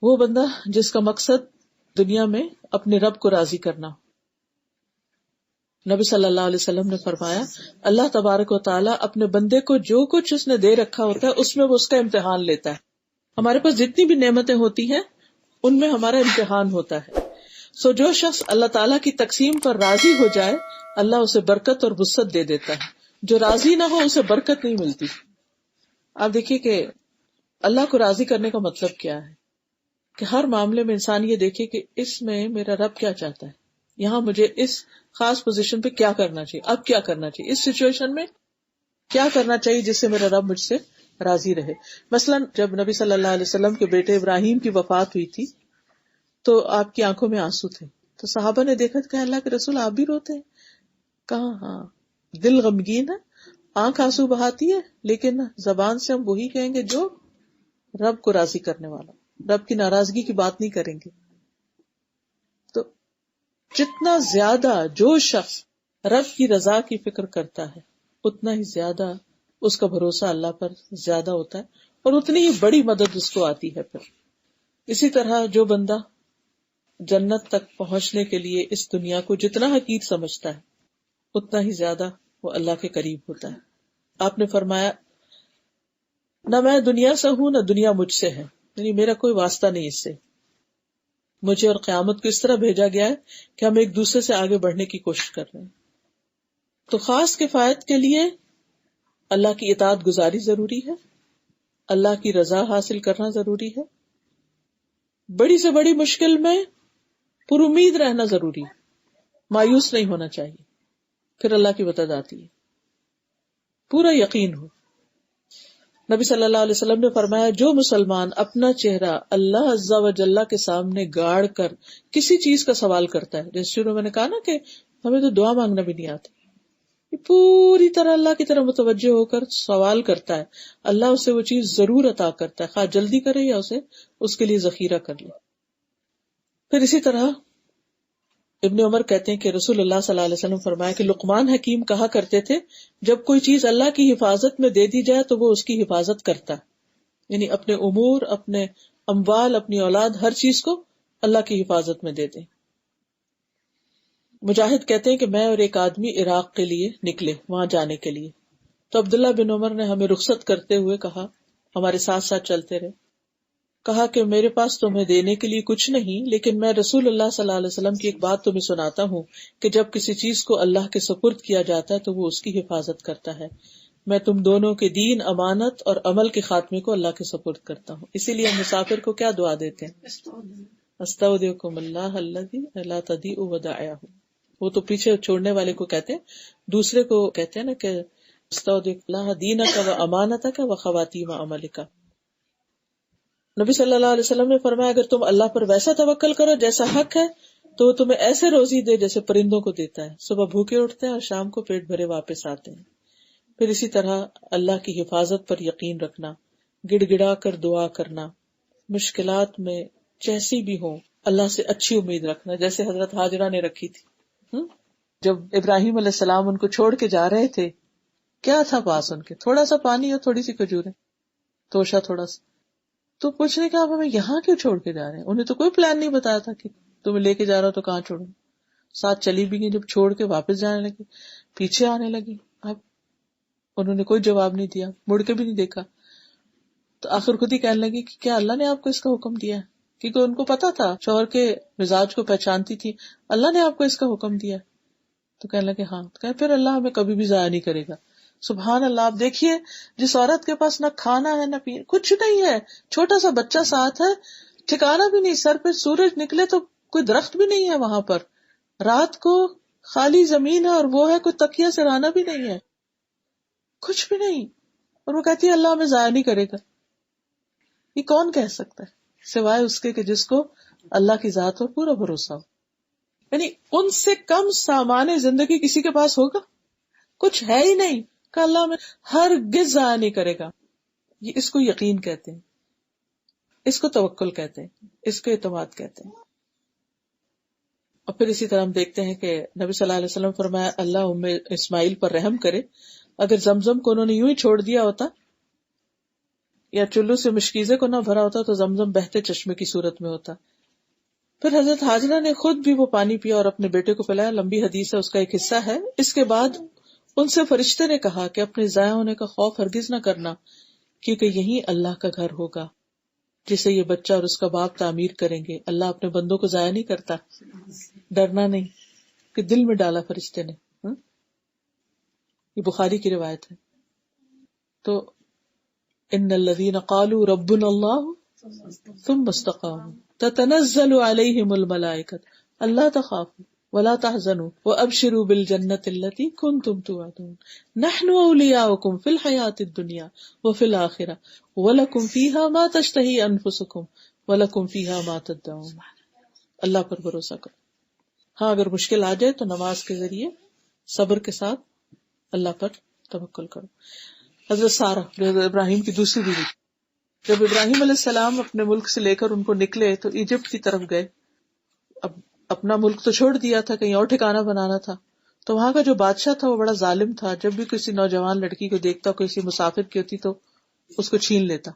وہ بندہ جس کا مقصد دنیا میں اپنے رب کو راضی کرنا. نبی صلی اللہ علیہ وسلم نے فرمایا اللہ تبارک و تعالیٰ اپنے بندے کو جو کچھ اس نے دے رکھا ہوتا ہے اس میں وہ اس کا امتحان لیتا ہے. ہمارے پاس جتنی بھی نعمتیں ہوتی ہیں ان میں ہمارا امتحان ہوتا ہے. سو جو شخص اللہ تعالیٰ کی تقسیم پر راضی ہو جائے اللہ اسے برکت اور وسعت دے دیتا ہے. جو راضی نہ ہو اسے برکت نہیں ملتی. آپ دیکھیے کہ اللہ کو راضی کرنے کا مطلب کیا ہے کہ ہر معاملے میں انسان یہ دیکھے کہ اس میں میرا رب کیا چاہتا ہے, یہاں مجھے اس خاص پوزیشن پہ کیا کرنا چاہیے, اب کیا کرنا چاہیے, اس سچویشن میں کیا کرنا چاہیے جس سے میرا رب مجھ سے راضی رہے. مثلا جب نبی صلی اللہ علیہ وسلم کے بیٹے ابراہیم کی وفات ہوئی تھی تو آپ کی آنکھوں میں آنسو تھے. تو صحابہ نے دیکھا کہ اللہ کے رسول آپ بھی روتے ہیں. کہاں ہاں دل غمگین ہے, آنکھ آنسو بہاتی ہے, لیکن زبان سے ہم وہی کہیں گے جو رب کو راضی کرنے والا, رب کی ناراضگی کی بات نہیں کریں گے. تو جتنا زیادہ جو شخص رب کی رضا کی فکر کرتا ہے اتنا ہی زیادہ اس کا بھروسہ اللہ پر زیادہ ہوتا ہے اور اتنی ہی بڑی مدد اس کو آتی ہے. پھر اسی طرح جو بندہ جنت تک پہنچنے کے لیے اس دنیا کو جتنا حقیر سمجھتا ہے اتنا ہی زیادہ وہ اللہ کے قریب ہوتا ہے. آپ نے فرمایا نہ میں دنیا سے ہوں نہ دنیا مجھ سے ہے, یعنی میرا کوئی واسطہ نہیں اس سے. مجھے اور قیامت کو اس طرح بھیجا گیا ہے کہ ہم ایک دوسرے سے آگے بڑھنے کی کوشش کر رہے ہیں. تو خاص کفایت کے لیے اللہ کی اطاعت گزاری ضروری ہے, اللہ کی رضا حاصل کرنا ضروری ہے, بڑی سے بڑی مشکل میں پر امید رہنا ضروری ہے, مایوس نہیں ہونا چاہیے, پھر اللہ کی مدد آتی ہے, پورا یقین ہو. نبی صلی اللہ علیہ وسلم نے فرمایا جو مسلمان اپنا چہرہ اللہ عز و جل کے سامنے گاڑ کر کسی چیز کا سوال کرتا ہے, جیسے شروع میں نے کہا نا کہ ہمیں تو دعا مانگنا بھی نہیں آتی, پوری طرح اللہ کی طرف متوجہ ہو کر سوال کرتا ہے, اللہ اسے وہ چیز ضرور عطا کرتا ہے, خواہ جلدی کرے یا اسے اس کے لیے ذخیرہ کر لے. پھر اسی طرح ابن عمر کہتے ہیں کہ رسول اللہ صلی اللہ علیہ وسلم فرمایا کہ لقمان حکیم کہا کرتے تھے جب کوئی چیز اللہ کی حفاظت میں دے دی جائے تو وہ اس کی حفاظت کرتا ہے, یعنی اپنے امور, اپنے اموال, اپنی اولاد, ہر چیز کو اللہ کی حفاظت میں دے دیں. مجاہد کہتے ہیں کہ میں اور ایک آدمی عراق کے لیے نکلے, وہاں جانے کے لیے, تو عبداللہ بن عمر نے ہمیں رخصت کرتے ہوئے کہا, ہمارے ساتھ ساتھ چلتے رہے, کہا کہ میرے پاس تمہیں دینے کے لیے کچھ نہیں, لیکن میں رسول اللہ صلی اللہ علیہ وسلم کی ایک بات تمہیں سناتا ہوں کہ جب کسی چیز کو اللہ کے سپرد کیا جاتا ہے تو وہ اس کی حفاظت کرتا ہے. میں تم دونوں کے دین, امانت اور عمل کے خاتمے کو اللہ کے سپرد کرتا ہوں. اسی لیے ہم مسافر کو کیا دعا دیتے ہیں, استودعکم اللہ الذی لا تضیع ودائعہ. وہ تو پیچھے چھوڑنے والے کو کہتے ہیں, دوسرے کو کہتے ہیں نا کہ استودع اللہ دینک و امانتک و خواتیم عملک. نبی صلی اللہ علیہ وسلم نے فرمایا اگر تم اللہ پر ویسا توکل کرو جیسا حق ہے تو وہ تمہیں ایسے روزی دے جیسے پرندوں کو دیتا ہے, صبح بھوکے اٹھتے ہیں اور شام کو پیٹ بھرے واپس آتے ہیں. پھر اسی طرح اللہ کی حفاظت پر یقین رکھنا, گڑ گڑا کر دعا کرنا, مشکلات میں جیسی بھی ہوں اللہ سے اچھی امید رکھنا, جیسے حضرت ہاجرہ نے رکھی تھی. جب ابراہیم علیہ السلام ان کو چھوڑ کے جا رہے تھے, کیا تھا پاس ان کے, تھوڑا سا پانی اور تھوڑی سی کھجوریں, توشا تھوڑا سا. تو پوچھنے کا آپ ہمیں یہاں کیوں چھوڑ کے جا رہے ہیں, انہیں تو کوئی پلان نہیں بتایا تھا کہ تمہیں لے کے جا رہا ہو تو کہاں چھوڑوں. ساتھ چلی بھی گئی, جب چھوڑ کے واپس جانے لگی, پیچھے آنے لگی, اب انہوں نے کوئی جواب نہیں دیا, مڑ کے بھی نہیں دیکھا. تو آخر خود ہی کہنے لگی کہ کیا اللہ نے آپ کو اس کا حکم دیا ہے, کیونکہ ان کو پتا تھا, شوہر کے مزاج کو پہچانتی تھی, اللہ نے آپ کو اس کا حکم دیا ہے. تو کہنے لگے ہاں. تو پھر اللہ ہمیں کبھی بھی ضائع نہیں کرے گا. سبحان اللہ. آپ دیکھیے جس عورت کے پاس نہ کھانا ہے نہ پینا, کچھ نہیں ہے, چھوٹا سا بچہ ساتھ ہے, ٹھکانا بھی نہیں, سر پہ سورج نکلے تو کوئی درخت بھی نہیں ہے وہاں پر, رات کو خالی زمین ہے اور وہ ہے کوئی تکیہ سرانا بھی نہیں ہے, کچھ بھی نہیں, اور وہ کہتی ہے اللہ ہمیں ضائع نہیں کرے گا. یہ کون کہہ سکتا ہے سوائے اس کے کہ جس کو اللہ کی ذات پر پورا بھروسہ ہو. یعنی ان سے کم سامان زندگی کسی کے پاس ہوگا, کچھ ہے ہی نہیں کہ اللہ میں ہرگز ضائع نہیں کرے گا. یہ اس کو یقین کہتے ہیں, اس کو توکل کہتے ہیں, اس کو اعتماد کہتے ہیں. اور پھر اسی طرح ہم دیکھتے ہیں کہ نبی صلی اللہ علیہ وسلم فرمایا اللہ ام اسماعیل پر رحم کرے, اگر زمزم کو انہوں نے یوں ہی چھوڑ دیا ہوتا یا چلو سے مشکیزے کو نہ بھرا ہوتا تو زمزم بہتے چشمے کی صورت میں ہوتا. پھر حضرت ہاجرہ نے خود بھی وہ پانی پیا اور اپنے بیٹے کو پلایا. لمبی حدیث ہے، اس کا ایک حصہ ہے. اس کے بعد ان سے فرشتے نے کہا کہ اپنے ضائع ہونے کا خوف ہرگز نہ کرنا، کیونکہ یہی اللہ کا گھر ہوگا جسے یہ بچہ اور اس کا باپ تعمیر کریں گے. اللہ اپنے بندوں کو ضائع نہیں کرتا. ڈرنا نہیں کہ دل میں ڈالا فرشتے نے. یہ بخاری کی روایت ہے. تو ان الذین قالوا ربنا اللہ ثم استقاموا تتنزل علیہم الملائکۃ الا تخافوا ولا تحزنوا وابشروا بالجنۃ التي كنتم توعدون نحن اولیاؤکم فی الحیاۃ الدنیا وفی الآخرہ ولکم فیہا ما تشتہی انفسکم ولکم فیہا ما تدعون. اللہ پر بھروسہ کرو. ہاں اگر مشکل آ جائے تو نماز کے ذریعے صبر کے ساتھ اللہ پر توکل کرو. حضرت سارہ جو حضرت ابراہیم کی دوسری بیوی، جب ابراہیم علیہ السلام اپنے ملک سے لے کر ان کو نکلے تو ایجپٹ کی طرف گئے. اب اپنا ملک تو چھوڑ دیا تھا، کہیں اور ٹھکانہ بنانا تھا. تو وہاں کا جو بادشاہ تھا وہ بڑا ظالم تھا. جب بھی کسی نوجوان لڑکی کو دیکھتا، کسی مسافر کی ہوتی تو اس کو چھین لیتا.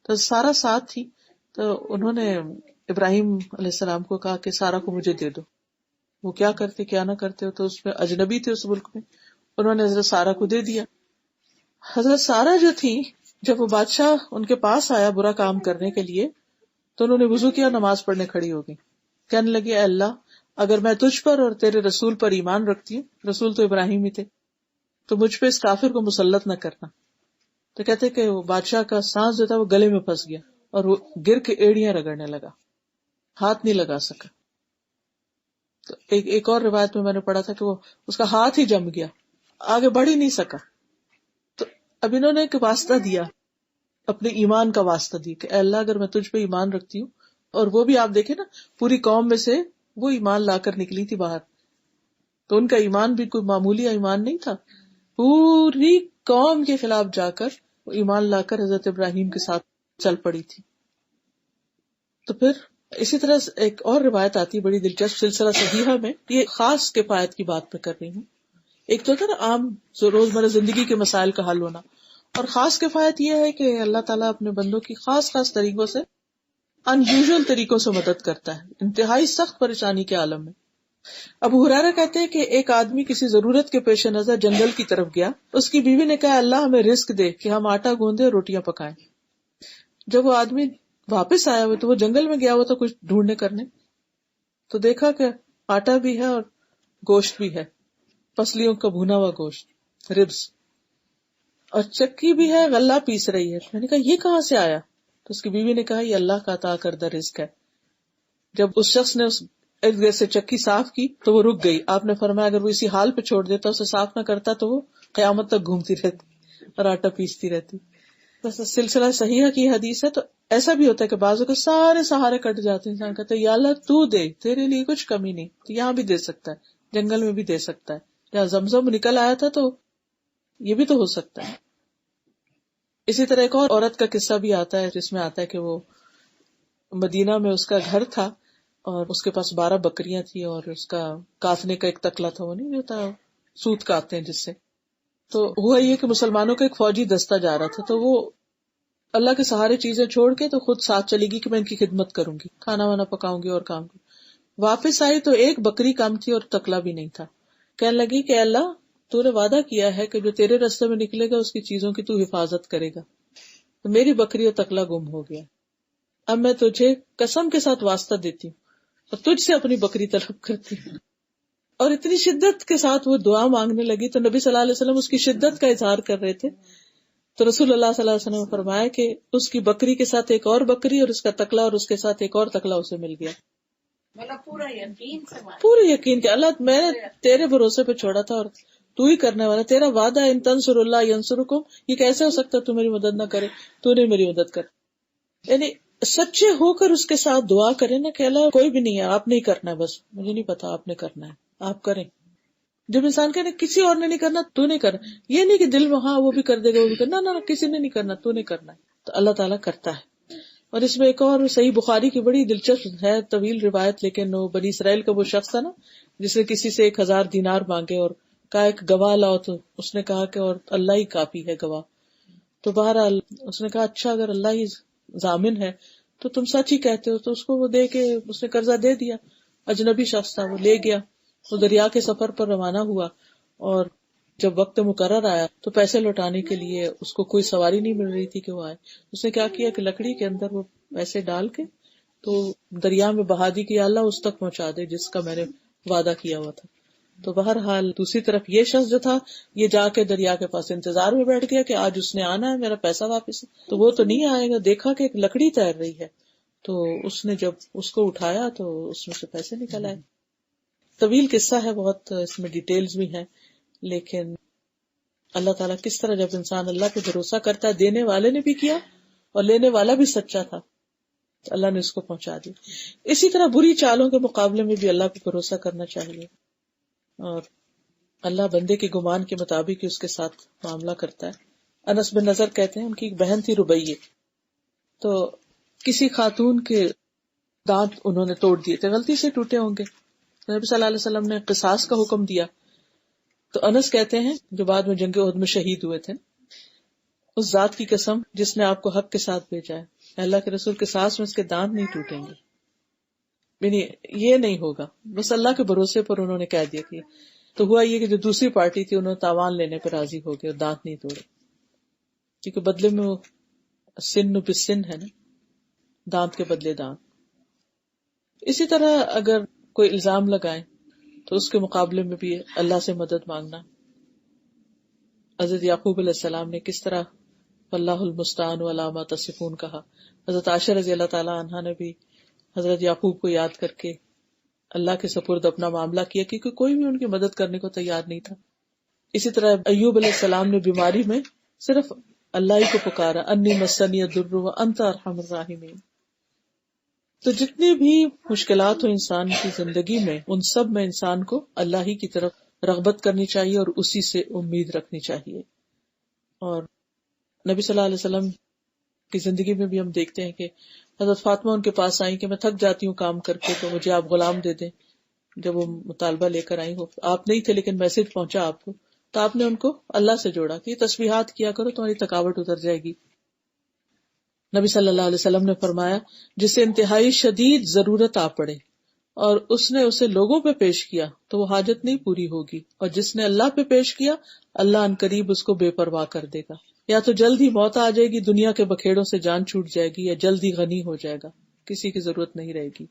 تو سارہ ساتھ تھی، تو انہوں نے ابراہیم علیہ السلام کو کہا کہ سارہ کو مجھے دے دو. وہ کیا کرتے کیا نہ کرتے ہو، تو اس میں اجنبی تھے اس ملک میں. انہوں نے حضرت سارہ کو دے دیا. حضرت سارہ جو تھی، جب وہ بادشاہ ان کے پاس آیا برا کام کرنے کے لیے تو انہوں نے وضو کیا، نماز پڑھنے کھڑی ہو گئی. کہنے لگی اے اللہ، اگر میں تجھ پر اور تیرے رسول پر ایمان رکھتی ہوں، رسول تو ابراہیم ہی تھے، تو مجھ پہ اس کافر کو مسلط نہ کرنا. تو کہتے کہ وہ بادشاہ کا سانس جو تھا وہ گلے میں پھنس گیا اور وہ گر کے ایڑیاں رگڑنے لگا، ہاتھ نہیں لگا سکا. تو ایک اور روایت میں نے پڑھا تھا کہ وہ اس کا ہاتھ ہی جم گیا، آگے بڑھ ہی نہیں سکا. تو اب انہوں نے ایک واسطہ دیا، اپنے ایمان کا واسطہ دی کہ اے اللہ اگر میں تجھ پہ ایمان رکھتی ہوں، اور وہ بھی آپ دیکھیں نا پوری قوم میں سے وہ ایمان لا کر نکلی تھی باہر، تو ان کا ایمان بھی کوئی معمولی ایمان نہیں تھا. پوری قوم کے خلاف جا کر وہ ایمان لا کر حضرت ابراہیم کے ساتھ چل پڑی تھی. تو پھر اسی طرح ایک اور روایت آتی بڑی دلچسپ سلسلہ صحیحہ میں. یہ خاص کفایت کی بات میں کر رہی ہوں. ایک تو تھا نا عام روزمرہ زندگی کے مسائل کا حل ہونا، اور خاص کفایت یہ ہے کہ اللہ تعالیٰ اپنے بندوں کی خاص طریقوں سے، ان یوزول طریقوں سے مدد کرتا ہے انتہائی سخت پریشانی کے عالم میں. ابو ہریرہ کہتے ہیں کہ ایک آدمی کسی ضرورت کے پیش نظر جنگل کی طرف گیا. اس کی بیوی نے کہا اللہ ہمیں رزق دے کہ ہم آٹا گوندے اور روٹیاں پکائیں. جب وہ آدمی واپس آیا ہوا تو وہ جنگل میں گیا ہوا تھا کچھ ڈھونڈنے کرنے، تو دیکھا کہ آٹا بھی ہے اور گوشت بھی ہے، پسلیوں کا بھونا ہوا گوشت، ربز، اور چکی بھی ہے، غلہ پیس رہی ہے. میں نے کہا یہ کہاں سے آیا؟ تو اس کی بیوی نے کہا یہ اللہ کا عطا کردہ رزق ہے. جب اس شخص نے اس ارد گرد سے چکی صاف کی تو وہ رک گئی. آپ نے فرمایا اگر وہ اسی حال پہ چھوڑ دیتا، اسے صاف نہ کرتا، تو وہ قیامت تک گھومتی رہتی اور آٹا پیستی رہتی. بس سلسلہ صحیحہ کی حدیث ہے. تو ایسا بھی ہوتا ہے کہ بعضوں کے سارے سہارے کٹ جاتے ہیں، انسان کہتا ہے یا اللہ تو دے، تیرے لیے کچھ کمی نہیں. تو یہاں بھی دے سکتا ہے، جنگل میں بھی دے سکتا ہے، جہاں زمزم نکل آیا تھا تو یہ بھی تو ہو سکتا ہے. اسی طرح ایک اور عورت کا قصہ بھی آتا ہے جس میں آتا ہے کہ وہ مدینہ میں اس کا گھر تھا اور اس کے پاس 12 بکریاں تھی اور اس کا کاتنے کا ایک تکلا تھا، وہ نہیں ہوتا سوت کاتے ہیں جس سے. تو ہوا یہ کہ مسلمانوں کا ایک فوجی دستہ جا رہا تھا، تو وہ اللہ کے سہارے چیزیں چھوڑ کے تو خود ساتھ چلے گی کہ میں ان کی خدمت کروں گی، کھانا وانا پکاؤں گی اور کام کروں. واپس آئی تو ایک بکری کم تھی اور تکلا بھی نہیں تھا. کہنے لگی کہ اللہ تو نے وعدہ کیا ہے کہ جو تیرے راستے میں نکلے گا اس کی چیزوں کی تو حفاظت کرے گا، تو میری بکری اور تکلا گم ہو گیا. اب میں تجھے قسم کے ساتھ واسطہ دیتی ہوں اور تجھ سے اپنی بکری طلب کرتی ہوں. اور اتنی شدت کے ساتھ وہ دعا مانگنے لگی تو نبی صلی اللہ علیہ وسلم اس کی شدت کا اظہار کر رہے تھے. تو رسول اللہ صلی اللہ علیہ وسلم نے فرمایا کہ اس کی بکری کے ساتھ ایک اور بکری اور اس کا تکلا اور اس کے ساتھ ایک اور تکلا اسے مل گیا. پورے یقین کہ اللہ میں نے تیرے بھروسے پہ چھوڑا تھا اور تو ہی کرنے والا، تیرا وعدہ ان تنصر اللہ ینصرکم، یہ کیسے ہو سکتا تو میری مدد نہ کرے، تو نے میری مدد کر. یعنی سچے ہو کر اس کے ساتھ دعا کرے نا کہ اللہ کوئی بھی نہیں ہے، آپ نے ہی کرنا ہے، بس مجھے نہیں پتا، آپ نے کرنا ہے، آپ کریں. جب انسان کہنے کسی اور نے نہیں کرنا تو نہیں کرنا، یہ نہیں کہ دل میں ہاں وہ بھی کر دے گا وہ بھی کرنا، نہ کسی نے نہیں کرنا، تو نہیں کرنا ہے، تو اللہ تعالیٰ کرتا ہے. اور اس میں ایک اور صحیح بخاری کی بڑی دلچسپ ہے طویل روایت، لیکن وہ بنی اسرائیل کا وہ شخص تھا نا جس نے کسی سے 1000 دینار مانگے اور کہا ایک گواہ لاؤ، تو اس نے کہا کہ اور اللہ ہی کافی ہے گواہ. تو بہرحال اس نے کہا اچھا اگر اللہ ہی ضامن ہے تو تم سچ ہی کہتے ہو. تو اس کو وہ دے کے اس نے قرضہ دے دیا. اجنبی شخص تھا, وہ لے گیا, وہ دریا کے سفر پر روانہ ہوا, اور جب وقت مقرر آیا تو پیسے لوٹانے کے لیے اس کو کوئی سواری نہیں مل رہی تھی کہ وہ آئے. اس نے کیا کیا کہ لکڑی کے اندر وہ پیسے ڈال کے تو دریا میں بہا دی کہ اللہ اس تک پہنچا دے جس کا میں نے وعدہ کیا ہوا تھا. تو بہرحال دوسری طرف یہ شخص جو تھا یہ جا کے دریا کے پاس انتظار میں بیٹھ گیا کہ آج اس نے آنا ہے, میرا پیسہ واپس. تو وہ تو نہیں آئے گا, دیکھا کہ ایک لکڑی تیر رہی ہے, تو اس نے جب اس کو اٹھایا تو اس میں سے پیسے نکل آئے. طویل قصہ ہے بہت, اس میں ڈیٹیلز بھی ہیں, لیکن اللہ تعالیٰ کس طرح جب انسان اللہ پہ بھروسہ کرتا ہے, دینے والے نے بھی کیا اور لینے والا بھی سچا تھا, تو اللہ نے اس کو پہنچا دی. اسی طرح بری چالوں کے مقابلے میں بھی اللہ پہ بھروسہ کرنا چاہیے, اور اللہ بندے کے گمان کے مطابق ہی اس کے ساتھ معاملہ کرتا ہے. انس بن نضر کہتے ہیں ان کی ایک بہن تھی ربیہ, تو کسی خاتون کے دانت انہوں نے توڑ دیے تھے, غلطی سے ٹوٹے ہوں گے. نبی صلی اللہ علیہ وسلم نے قصاص کا حکم دیا. تو انس کہتے ہیں جو بعد میں جنگ احد میں شہید ہوئے تھے, اس ذات کی قسم جس نے آپ کو حق کے ساتھ بھیجا ہے, اللہ کے رسول قصاص میں اس کے دانت نہیں ٹوٹیں گے, یعنی یہ نہیں ہوگا. بس اللہ کے بھروسے پر انہوں نے کہہ دیا کہ تو ہوا یہ کہ جو دوسری پارٹی تھی انہوں نے تاوان لینے پر راضی ہو گئے اور دانت نہیں توڑے, کیونکہ بدلے میں وہ سن بسن ہے نا, دانت کے بدلے دانت. اسی طرح اگر کوئی الزام لگائے تو اس کے مقابلے میں بھی اللہ سے مدد مانگنا. حضرت یعقوب علیہ السلام نے کس طرح اللہ المستعان وعلی ما تصفون کہا. حضرت عائشہ رضی اللہ تعالی عنہا نے بھی حضرت یعقوب کو یاد کر کے اللہ کے سپرد اپنا معاملہ کیا, کیونکہ کوئی بھی ان کی مدد کرنے کو تیار نہیں تھا. اسی طرح ایوب علیہ السلام نے بیماری میں صرف اللہ ہی کو پکارا, انی مسنی الضر وانت ارحم الراحمین. تو جتنی بھی مشکلات ہو انسان کی زندگی میں, ان سب میں انسان کو اللہ ہی کی طرف رغبت کرنی چاہیے اور اسی سے امید رکھنی چاہیے. اور نبی صلی اللہ علیہ وسلم کی زندگی میں بھی ہم دیکھتے ہیں کہ حضرت فاطمہ ان کے پاس آئیں کہ میں تھک جاتی ہوں کام کر کے, تو مجھے آپ غلام دے دیں. جب وہ مطالبہ لے کر آئی ہو, آپ نہیں تھے لیکن میسج پہنچا آپ کو, تو آپ نے ان کو اللہ سے جوڑا کہ تسبیحات کیا کرو, تمہاری تھکاوٹ اتر جائے گی. نبی صلی اللہ علیہ وسلم نے فرمایا جسے انتہائی شدید ضرورت آ پڑے اور اس نے اسے لوگوں پہ پیش کیا تو وہ حاجت نہیں پوری ہوگی, اور جس نے اللہ پہ پیش کیا اللہ ان قریب اس کو بے پرواہ کر دے گا. یا تو جلد ہی موت آ جائے گی, دنیا کے بکھیڑوں سے جان چھوٹ جائے گی, یا جلد ہی غنی ہو جائے گا, کسی کی ضرورت نہیں رہے گی.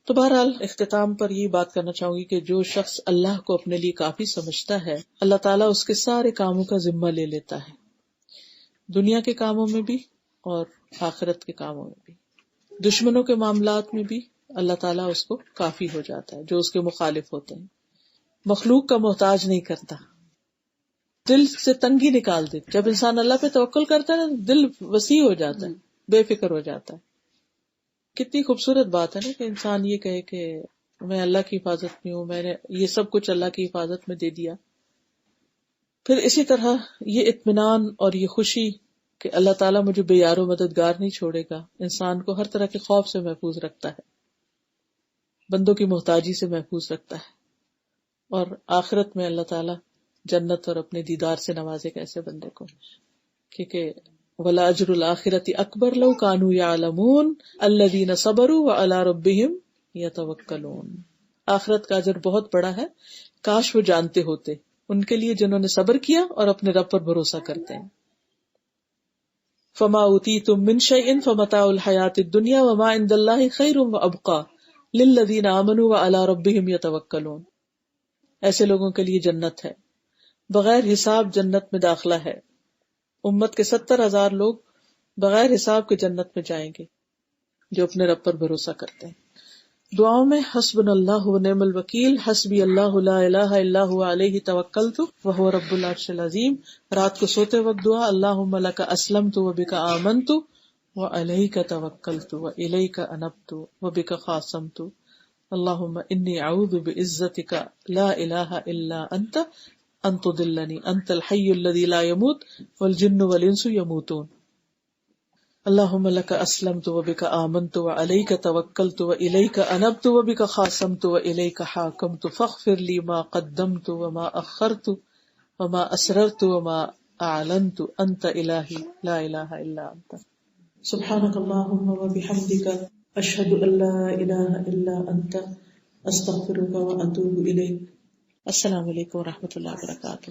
تو بہرحال اختتام پر یہ بات کرنا چاہوں گی کہ جو شخص اللہ کو اپنے لیے کافی سمجھتا ہے, اللہ تعالیٰ اس کے سارے کاموں کا ذمہ لے لیتا ہے, دنیا کے کاموں میں بھی اور آخرت کے کاموں میں بھی. دشمنوں کے معاملات میں بھی اللہ تعالیٰ اس کو کافی ہو جاتا ہے جو اس کے مخالف ہوتے ہیں. مخلوق کا محتاج نہیں کرتا, دل سے تنگی نکال دیتا. جب انسان اللہ پہ توکل کرتا ہے دل وسیع ہو جاتا ہے, بے فکر ہو جاتا ہے. کتنی خوبصورت بات ہے نا کہ انسان یہ کہے کہ میں اللہ کی حفاظت میں ہوں, میں نے یہ سب کچھ اللہ کی حفاظت میں دے دیا. پھر اسی طرح یہ اطمینان اور یہ خوشی کہ اللہ تعالیٰ مجھے بے یار و مددگار نہیں چھوڑے گا, انسان کو ہر طرح کے خوف سے محفوظ رکھتا ہے, بندوں کی محتاجی سے محفوظ رکھتا ہے. اور آخرت میں اللہ تعالیٰ جنت اور اپنے دیدار سے نوازے گا ایسے بندے کو, کیونکہ وَلَأَجْرُ الْآخِرَةِ أَكْبَرُ لَوْ كَانُوا يَعْلَمُونَ الَّذِينَ صَبَرُوا وَعَلَىٰ رَبِّهِمْ يَتَوَكَّلُونَ. آخرت کا اجر بہت بڑا ہے, کاش وہ جانتے ہوتے, ان کے لیے جنہوں نے صبر کیا اور اپنے رب پر بھروسہ کرتے ہیں. فَمَا أُوتِيتُم مِّن شَيْءٍ فَمَتَاعُ الْحَيَاةِ الدُّنْيَا وَمَا عِندَ اللَّهِ خَيْرٌ وَأَبْقَىٰ لِلَّذِينَ آمَنُوا وَعَلَىٰ رَبِّهِمْ يَتَوَكَّلُونَ. ایسے لوگوں کے لیے جنت ہے, بغیر حساب جنت میں داخلہ ہے. امت کے 70,000 لوگ بغیر حساب کے جنت میں جائیں گے جو اپنے رب پر بھروسہ کرتے ہیں. دعاؤں میں حسبنا اللہ ونعم الوکیل, حسبی اللہ لا الہ الا هو علیہ توکلت وہو رب العرش العظیم. رات کو سوتے وقت دعا, اللہم لک اسلمت وبک آمنت وعلیک توکلت والیک انبت وبک خاصمت. اللہم انی اعوذ بعزتک لا الہ الا انت ان تضلنی, انت الحی الذی لا یموت والجن والانس یموتون. اللہم لک اسلمت وبک آمنت وعلیک توکلت والیک انبت وبک خاصمت والیک حاکمت فاغفر لی ما قدمت وما اخرت وما اسررت وما اعلنت انت الہی لا الہ الا انت. سبحانک اللہم وبحمدک اشہد ان لا الہ الا انت استغفرک واتوب الیک. السلام علیکم ورحمۃ اللہ وبرکاتہ.